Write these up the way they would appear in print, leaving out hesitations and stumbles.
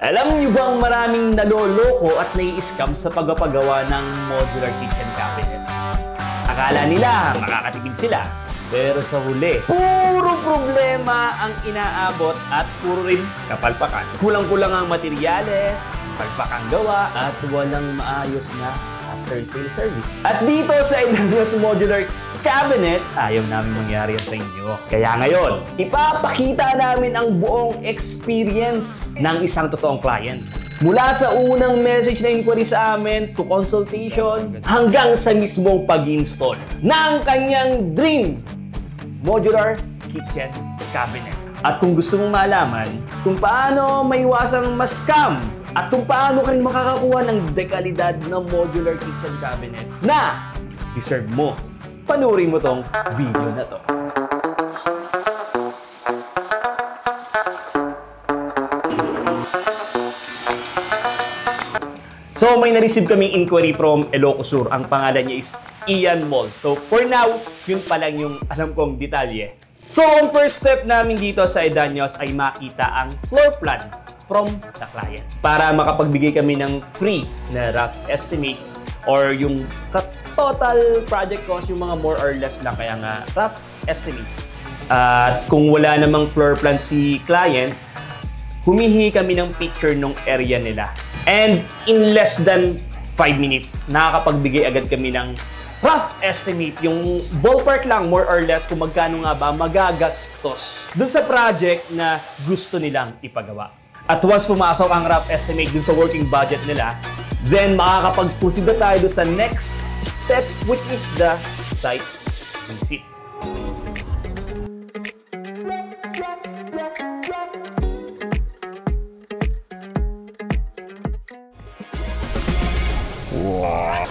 Alam niyo bang maraming naloloko at nai-scam sa pagpapagawa ng modular kitchen cabinet? Akala nila makakatipid sila, pero sa huli, puro problema ang inaabot at puro rin kapalpakan. Kulang-kulang ang materyales, palpakang gawa, at walang maayos na after-sale service. At dito sa Idanios Modular Cabinet, ayaw namin mangyari yan sa inyo. Kaya ngayon, ipapakita namin ang buong experience ng isang totoong client. Mula sa unang message na inquiry sa amin to consultation hanggang sa mismong pag-install ng kanyang dream modular kitchen cabinet. At kung gusto mong malaman kung paano maiwasang ma-scam at kung paano ka rin makakakuha ng dekalidad na modular kitchen cabinet na deserve mo, panoorin mo tong video na to. So may na-receive kaming inquiry from Ilocos Sur. Ang pangalan niya is Ian Mall. So for now, yun pa lang yung alam kong detalye. So ang first step namin dito sa Idanios ay makita ang floor plan from the client para makapagbigay kami ng free na rough estimate or yung total project cost, yung mga more or less lang, kaya nga rough estimate. At kung wala namang floor plan si client, humihingi kami ng picture ng area nila. And in less than 5 minutes, nakakapagbigay agad kami ng rough estimate, yung ballpark lang more or less kung magkano nga ba magagastos dun sa project na gusto nilang ipagawa. At once pumasok ang rough estimate dun sa working budget nila, then makakapag-proceed na tayo sa next step, which is the site visit. Wow.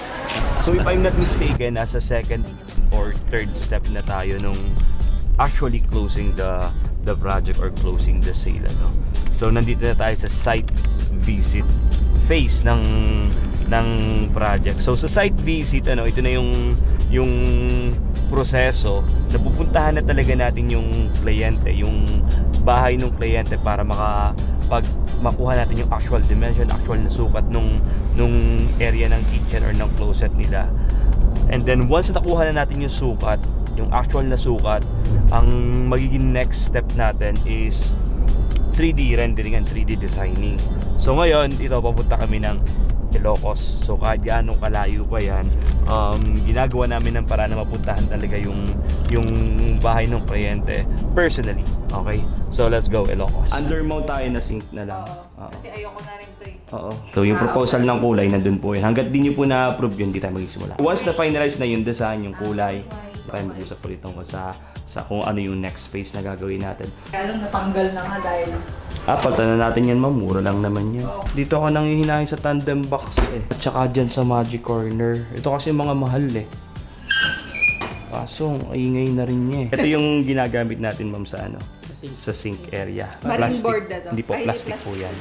So if I'm not mistaken, nasa second or third step na tayo nung actually closing the project or closing the sale. Ano? So nandito na tayo sa site visit phase ng project. So sa site visit, ito na yung proseso na pupuntahan na talaga natin yung kliyente, yung bahay ng kliyente para makuha natin yung actual dimension, actual na sukat nung area ng kitchen or ng closet nila. And then once nakuha na natin yung sukat, yung actual na sukat, ang magiging next step natin is 3D rendering and 3D designing. So ngayon, papunta kami ng Ilocos. So kahit gaano kalayo pa yan, ginagawa namin ng para na mapuntahan talaga yung bahay ng kliyente personally. Okay? So let's go Ilocos. Undermount tayo na sink na lang. Kasi ayoko na rin to eh. Oo. So yung proposal ng kulay nandun po yun. Hanggat di nyo po na-approve yun, di tayo magsisimula. Once na finalize na yung design, yung kulay, tayo mag-usap po rito sa kung ano yung next phase na gagawin natin. Kaya lang natanggal na nga dahil palitan na natin yan, ma'am. Mura lang naman yan. Dito ako nang hihinahin sa tandem box eh. At saka dyan sa magic corner. Ito kasi mga mahal eh. Kaso, ingay na rin niya eh. Ito yung ginagamit natin, ma'am, sa sa sink area. Marine board na to. Hindi po, plastic po yan.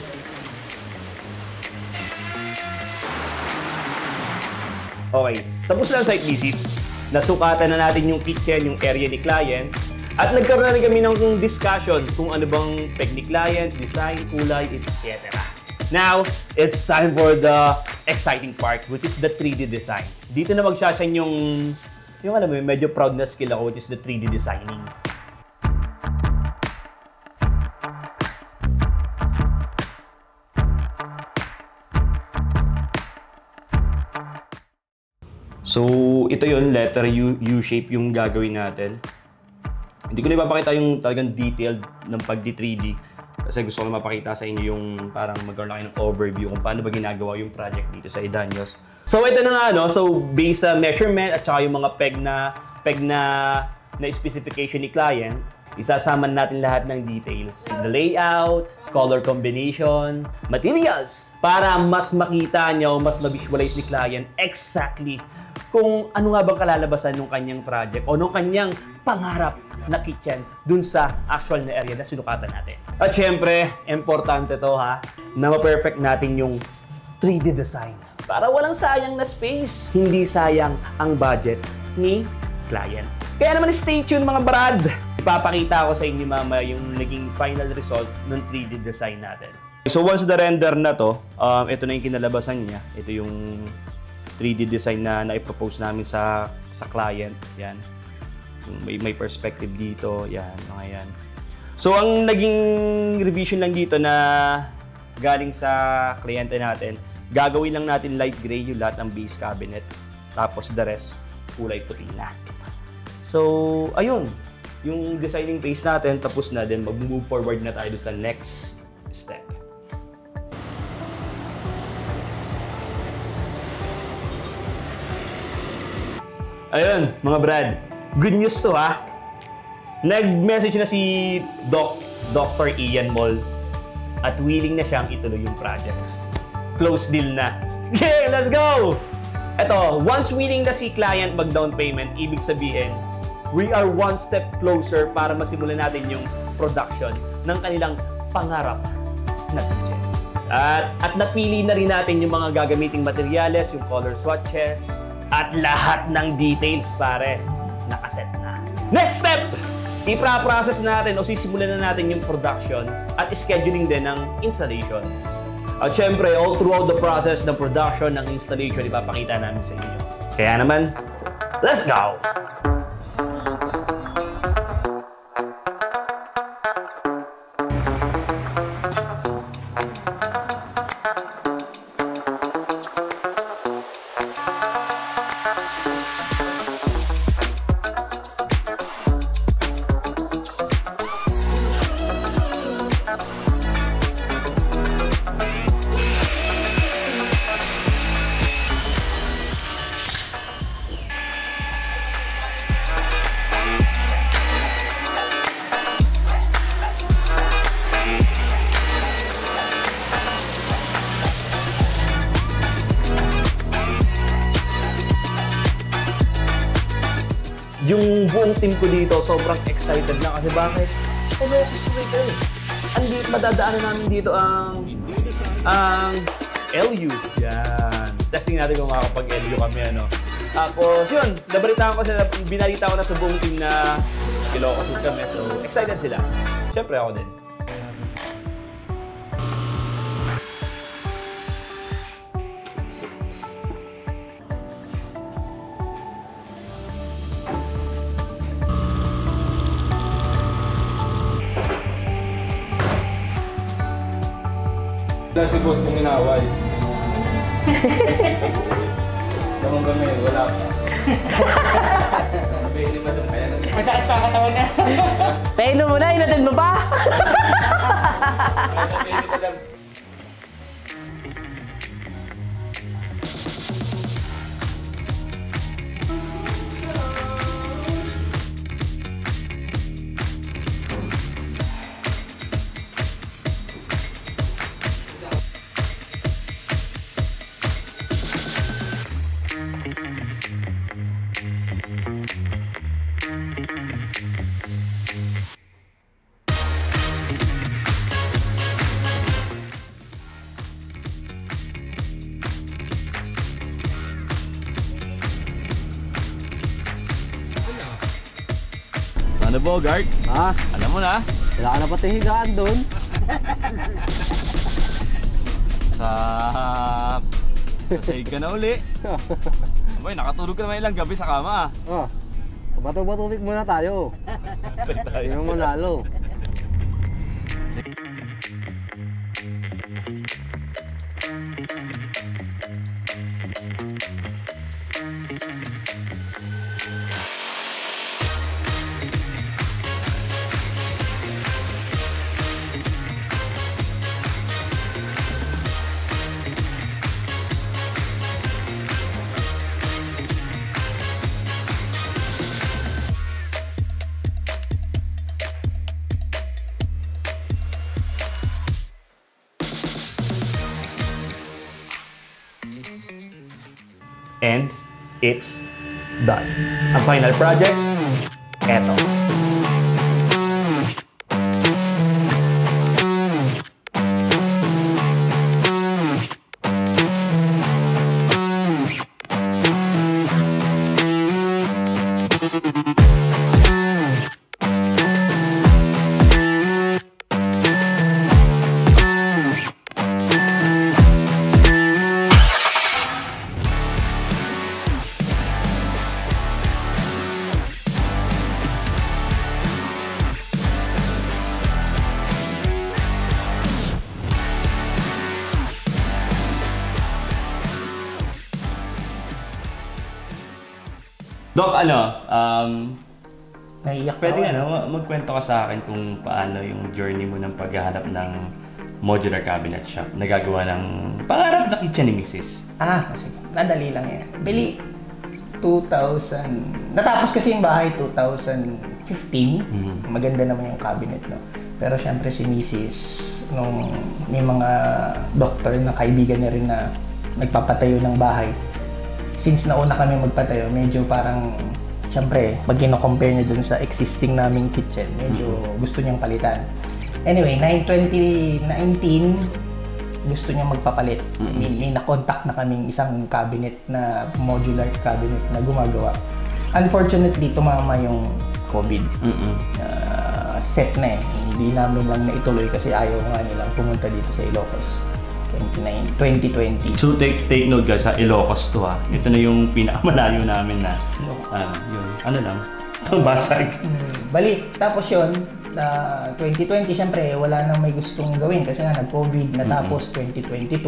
Okay, tapos na ang site visit. Nasukatan na natin yung kitchen, yung area ni client. At nagkaroon na rin kami ng discussion kung ano bang peg ni client, design, kulay, etc. Now, it's time for the exciting part, which is the 3D design. Dito na magsashine yung alam mo, medyo proud na skill ako, which is the 3D designing. So, ito yun, letter U-shape yung gagawin natin. Hindi ko na ipapakita yung talagang detailed ng pag-3D kasi gusto ko na mapakita sa inyo yung parang magkaroon na ng overview kung paano ba ginagawa yung project dito sa Idanios. So, ito na nga, so based sa measurement at saka yung mga peg na specification ni client, isasama natin lahat ng details. The layout, color combination, materials, para mas makita niya o mas ma-visualize ni client exactly kung ano nga bang kalalabasan ng kanyang project o ng kanyang pangarap na kitchen dun sa actual na area na sinukatan natin. At syempre, importante to na ma-perfect natin yung 3D design para walang sayang na space, hindi sayang ang budget ni client. Kaya naman stay tuned mga brad! Ipapakita ko sa inyo mamaya yung naging final result ng 3D design natin. So once the render na to, ito na yung kinalabasan niya. Ito yung 3D design na naipropose namin sa client. Yan. May perspective dito. Yan, mga yan. So ang naging revision lang dito na galing sa kliyente natin, gagawin lang natin light gray yung lahat ng base cabinet. Tapos the rest, kulay puti na. So, ayun. Yung designing phase natin, tapos na din. Mag-move forward na tayo sa next step. Ayun, mga Brad. Good news to ha. Nag-message na si Dr. Ian Moll at willing na siyang ituloy yung project. Close deal na. Okay, let's go! Ito, once willing na si client mag-down payment, ibig sabihin, we are one step closer para masimulan natin yung production ng kanilang pangarap na budget. At napili na rin natin yung mga gagamiting materyales, yung color swatches, at lahat ng details, pare, nakaset na. Next step! Ipra-process natin o sisimulan na natin yung production at scheduling din ng installation. At syempre, all throughout the process ng production, ng installation, ipapakita namin sa inyo. Kaya naman, let's go! Yung buong team ko dito, sobrang excited na kasi bakit? Madadaanan namin dito ang LU. Yan. Testing natin kung makakapag-LU kami, ano. Tapos, yun, binalita ko na sa buong team na Ilocos kami. So, excited sila. Siyempre ako din. Si boss kong inaway. Damang kami, wala pa. Sabihin ni Madam, kaya natin. Masakit pa katawan na. Painom mo na, inatid mo pa! Sabihin ni Madam. Ano, Bogart? Ha? Alam mo na? Wala ka na pati higaan doon. Sahig ka na uli. Abay, nakatulog ka naman ilang gabi sa kama. Oh, bato-batubig muna tayo. Sino mo nalo? And it's done. Ang final project, eto. Doc, Naiiyak pwede ako. magkwento ka sa akin kung paano yung journey mo ng paghahanap ng modular cabinet shop na gagawa ng pangarap na kitchen ni Mrs. Sige. Nadali lang yan. Bili, 2000... Natapos kasi yung bahay 2015. Maganda naman yung cabinet, no? Pero syempre si Mrs. nung may mga doktor na kaibigan niya rin na nagpapatayo ng bahay. Since nauna kami magpatayo, medyo parang syempre, pag kino-compare niya dun sa existing naming kitchen, medyo gusto niyang palitan. Anyway, 2019, gusto niya magpapalit. May na-contact na kaming isang cabinet na modular cabinet na gumagawa. Unfortunately, tumama yung COVID. Set na eh. Hindi namin lang naituloy kasi ayaw nga nilang pumunta dito sa Ilocos. 2020. So take note guys, sa Ilocos to ha. Ito na yung pinakamalayo namin na yun. Ano lang? Ang basag. Balik. Tapos yun, 2020 syempre wala nang may gustong gawin kasi nga nag-COVID. Natapos 2022.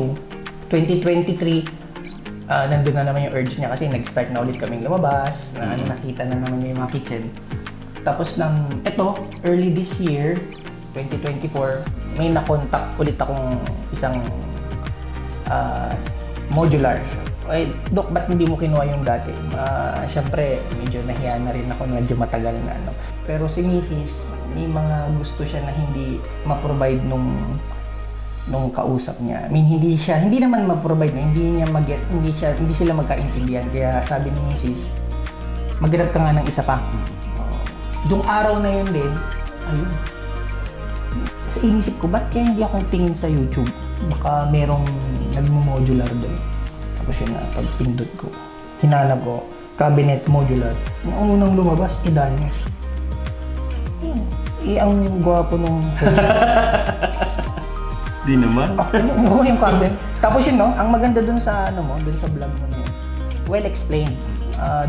2023, nandun na naman yung urge niya kasi nag-start na ulit kaming lumabas. Nakita na naman niya yung mga kitchen. Tapos early this year, 2024, may na-contact ulit akong isang modular shop. Ay, Dok, ba't hindi mo kinuha yung dati? Siyempre, medyo nahiya na rin ako, medyo matagal na. Pero si Mrs., may mga gusto siya na hindi ma-provide nung kausap niya. I mean, hindi naman ma-provide, hindi sila magkaintindihan. Kaya sabi ni Mrs., mag-grab ka nga ng isa pa. Dung araw na yun din, ayun. Sa inisip ko, ba't kaya hindi akong tingin sa YouTube? Baka merong nagmo-modular doon. Tapos yun na, pag pindot ko, hinanap ko, cabinet modular. Ang unang lumabas, Daniels. Ang gwapo nung... Di naman. Oo, yung cabinet. Tapos yun, no, ang maganda dun sa, dun sa vlog mo na yun. Well explained.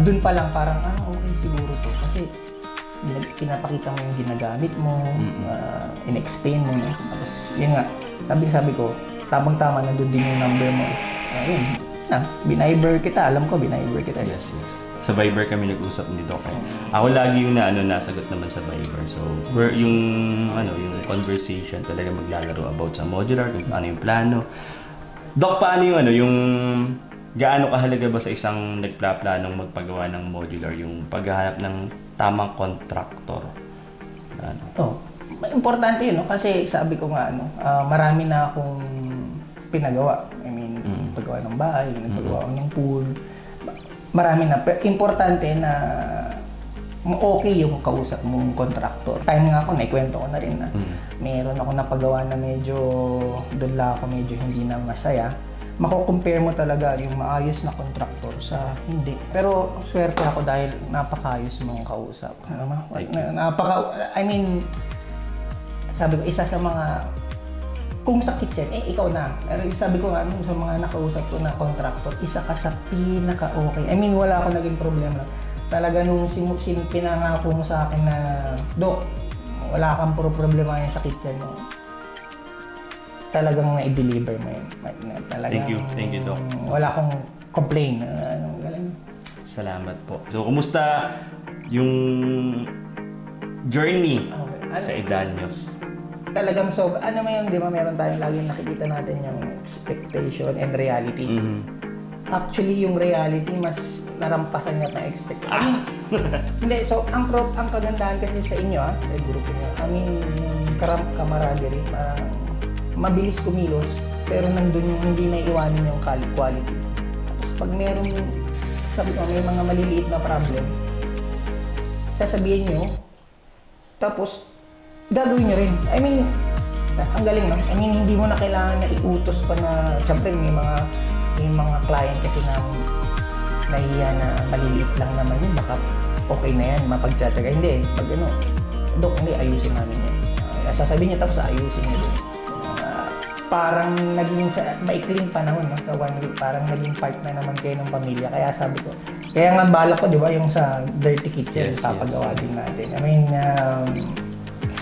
Dun pa lang parang, okay siguro to. Kasi, pinapakita mo yung ginagamit mo, in-explain mo. Tapos, yun nga, sabi ko, tamang-tama nandun din yung number mo. Ayun, biniber kita. Alam ko, biniber kita. Yes. Sa Viber kami nag-usap nito kay. Ako lagi yung nasagot naman sa Viber. So, yung conversation talaga maglalaro about sa modular, kung paano yung plano. Doc, paano yung gaano kahalaga ba sa isang nagpaplanong magpagawa ng modular yung paghahanap ng tamang contractor? Importante yun, no? Kasi sabi ko nga, marami na akong pinagawa. I mean, paggawa ng bahay, paggawa ng pool. Marami na. Pero importante na okay yung kausap mong contractor. Time nga ako, naikwento ko na rin na meron ako napagawa na medyo doon lang ako medyo hindi na masaya. Mako-compare mo talaga yung maayos na contractor sa hindi. Pero swerte ako dahil napakaayos mong kausap. Sabi ko, isa sa mga, kung sa kitchen, ikaw na. Pero sabi ko nga, sa mga nakausap ko na contractor, isa ka sa pinaka-okay. I mean, wala akong naging problema. Talaga nung pinangako mo sa akin na, Dok, wala kang problema yan sa kitchen mo. Talagang na-deliver mo yun. Thank you, Doc. Wala akong complain. Salamat po. So, kumusta yung journey sa Daniels? Talagang di ba meron tayong laging nakikita natin yung expectation and reality. Actually, yung reality mas narampasan niya na expectation. Hindi, so ang kagandahan kasi sa inyo, sa grupo niyo, yung camaraderie, mabilis kumilos, pero nandun yung hindi na iwanin yung quality. Tapos pag meron, sabi ko, may mga maliliit na problem, sasabihin nyo, tapos gagawin nyo rin. I mean, ang galing, no? I mean, hindi mo na kailangan na iutos pa na, siyempre may mga client kasi na nahiya na maliliit lang naman yun, baka okay na yan, mapagtsatsaga. Hindi, pag Dok, hindi, ayusin namin yan. Sasabihin niya, tapos ayusin niya din. Parang naging maikling panahon, no? Sa 1 week, parang naging part na naman kayo ng pamilya. Kaya sabi ko, kaya nga bala ko, di ba, yung sa Dirty Kitchen, papagawa din natin. I mean,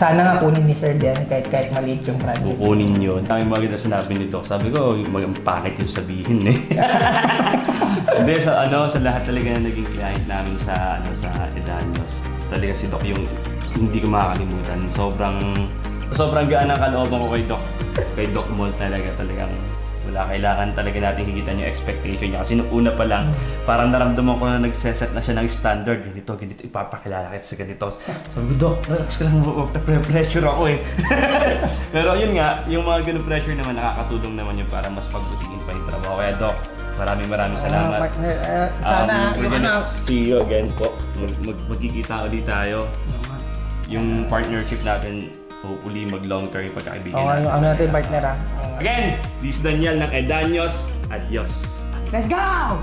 Sana nga kunin ni Sir Dian kahit maliit yung project. Kukunin yun. Ang maganda sinabi nito. Sabi ko, yung pangit yung sabihin eh. Hindi, sa lahat talaga na naging client namin sa Edaños. Talaga si Doc yung hindi ko makakalimutan. Sobrang gaan ang kalooban ko kay Doc. Kay Doc Mall talagang kailangan talaga natin higitan yung expectation niya. Kasi nung una pa lang, parang naramdaman ko na nagseset na siya ng standard. Ganito, ipapakilala kita sa ganito. Sabi ko, Doc, relax ka lang, pressure ako eh. Pero yun nga, yung mga ganun pressure naman, nakakatulong naman yun para mas pagbutihin pa yung trabaho. Kaya Doc, maraming salamat. Partner, sana we're gonna see you again po. Magkikita ulit tayo. Yung partnership natin, hopefully mag-long term yung pagkakaibigan natin. Ano natin partner ah. Again, this is Daniel ng Edaños. Adios. Let's go!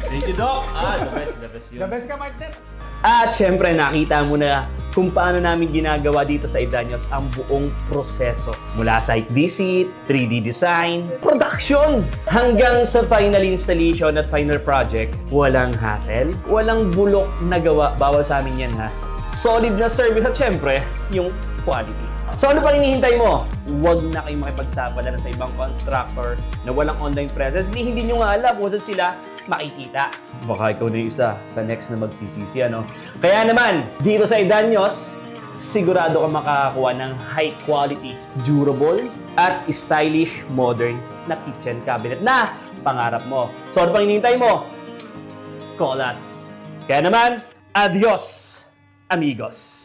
Thank you, Doc. The best yun. The best ka partner. At syempre, nakita mo na kung paano namin ginagawa dito sa Edaños ang buong proseso. Mula site visit, 3D design, production, hanggang sa final installation at final project. Walang hassle, walang bulok na gawa. Bawal sa amin yan ha. Solid na service at syempre, yung quality. So ano pang hinihintay mo? Huwag na kayong makipagsapalaran sa ibang contractor na walang online presence. Hindi nyo nga alam kung saan sila makikita. Baka ikaw na yung isa sa next na magsisisi, ano? Kaya naman, dito sa Edaños, sigurado ka makakakuha ng high quality, durable, at stylish, modern na kitchen cabinet na pangarap mo. So ano pang hinihintay mo? Call us. Kaya naman, adios, amigos!